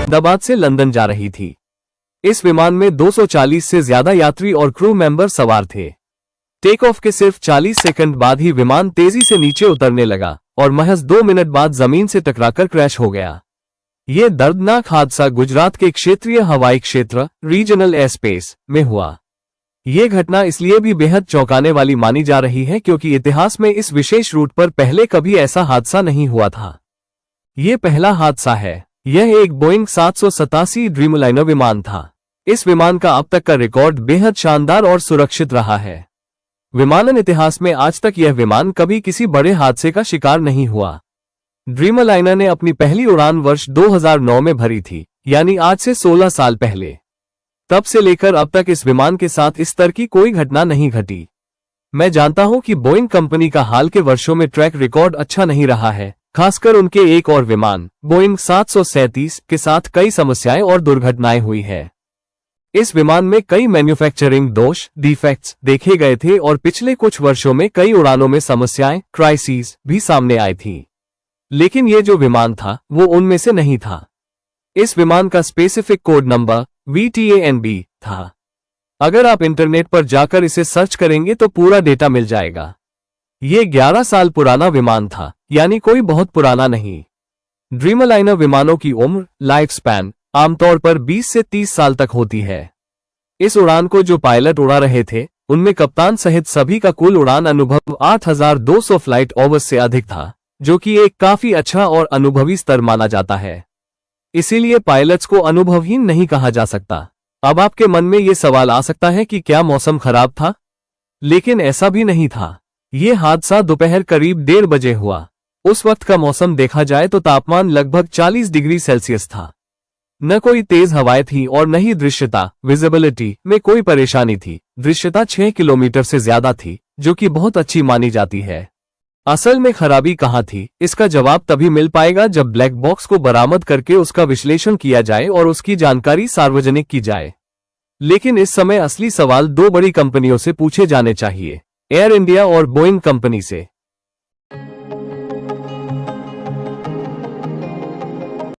अहमदाबाद से लंदन जा रही थी। इस विमान में 240 से ज्यादा यात्री और क्रू मेंबर सवार थे। टेक ऑफ के सिर्फ 40 सेकंड बाद ही विमान तेजी से नीचे उतरने लगा और महज 2 मिनट बाद जमीन से टकराकर क्रैश हो गया। यह दर्दनाक हादसा गुजरात के क्षेत्रीय हवाई क्षेत्र रीजनल एयरस्पेस में हुआ। ये घटना इसलिए भी बेहद चौंकाने वाली मानी जा रही है क्योंकि इतिहास में इस विशेष रूट पर पहले कभी ऐसा हादसा नहीं हुआ था। ये पहला हादसा है। यह एक बोइंग 787 ड्रीमलाइनर विमान था। इस विमान का अब तक का रिकॉर्ड बेहद शानदार और सुरक्षित रहा है। विमानन इतिहास में आज तक यह विमान कभी किसी बड़े हादसे का शिकार नहीं हुआ। ड्रीमलाइनर ने अपनी पहली उड़ान वर्ष 2009 में भरी थी, यानी आज से 16 साल पहले। तब से लेकर अब तक इस विमान के साथ इस तरह की कोई घटना नहीं घटी। मैं जानता हूं कि बोइंग कंपनी का हाल के वर्षों में ट्रैक रिकॉर्ड अच्छा नहीं रहा है, खासकर उनके एक और विमान बोइंग 737 के साथ कई समस्याएं और दुर्घटनाएं हुई है। इस विमान में कई मैन्युफैक्चरिंग दोष डिफेक्ट्स देखे गए थे और पिछले कुछ वर्षों में कई उड़ानों में समस्याएं क्राइसिस भी सामने आई थी, लेकिन ये जो विमान था वो उनमें से नहीं था। इस विमान का स्पेसिफिक कोड नंबर VTANB था। अगर आप इंटरनेट पर जाकर इसे सर्च करेंगे तो पूरा डेटा मिल जाएगा। ये 11 साल पुराना विमान था, यानी कोई बहुत पुराना नहीं। ड्रीमलाइनर विमानों की उम्र लाइफ स्पैन आमतौर पर 20 से 30 साल तक होती है। इस उड़ान को जो पायलट उड़ा रहे थे उनमें कप्तान सहित सभी का कुल उड़ान अनुभव 8200 फ्लाइट आवर्स से अधिक था, जो कि एक काफी अच्छा और अनुभवी स्तर माना जाता है। इसीलिए पायलट्स को अनुभवहीन नहीं कहा जा सकता। अब आपके मन में ये सवाल आ सकता है कि क्या मौसम खराब था, लेकिन ऐसा भी नहीं था। ये हादसा दोपहर करीब 1:30 बजे हुआ। उस वक्त का मौसम देखा जाए तो तापमान लगभग 40 डिग्री सेल्सियस था। न कोई तेज हवाएं थी और न ही दृश्यता विजिबिलिटी में कोई परेशानी थी। दृश्यता 6 किलोमीटर से ज्यादा थी, जो कि बहुत अच्छी मानी जाती है। असल में खराबी कहाँ थी, इसका जवाब तभी मिल पाएगा जब ब्लैक बॉक्स को बरामद करके उसका विश्लेषण किया जाए और उसकी जानकारी सार्वजनिक की जाए। लेकिन इस समय असली सवाल 2 बड़ी कंपनियों से पूछे जाने चाहिए, एयर इंडिया और बोइंग कंपनी से।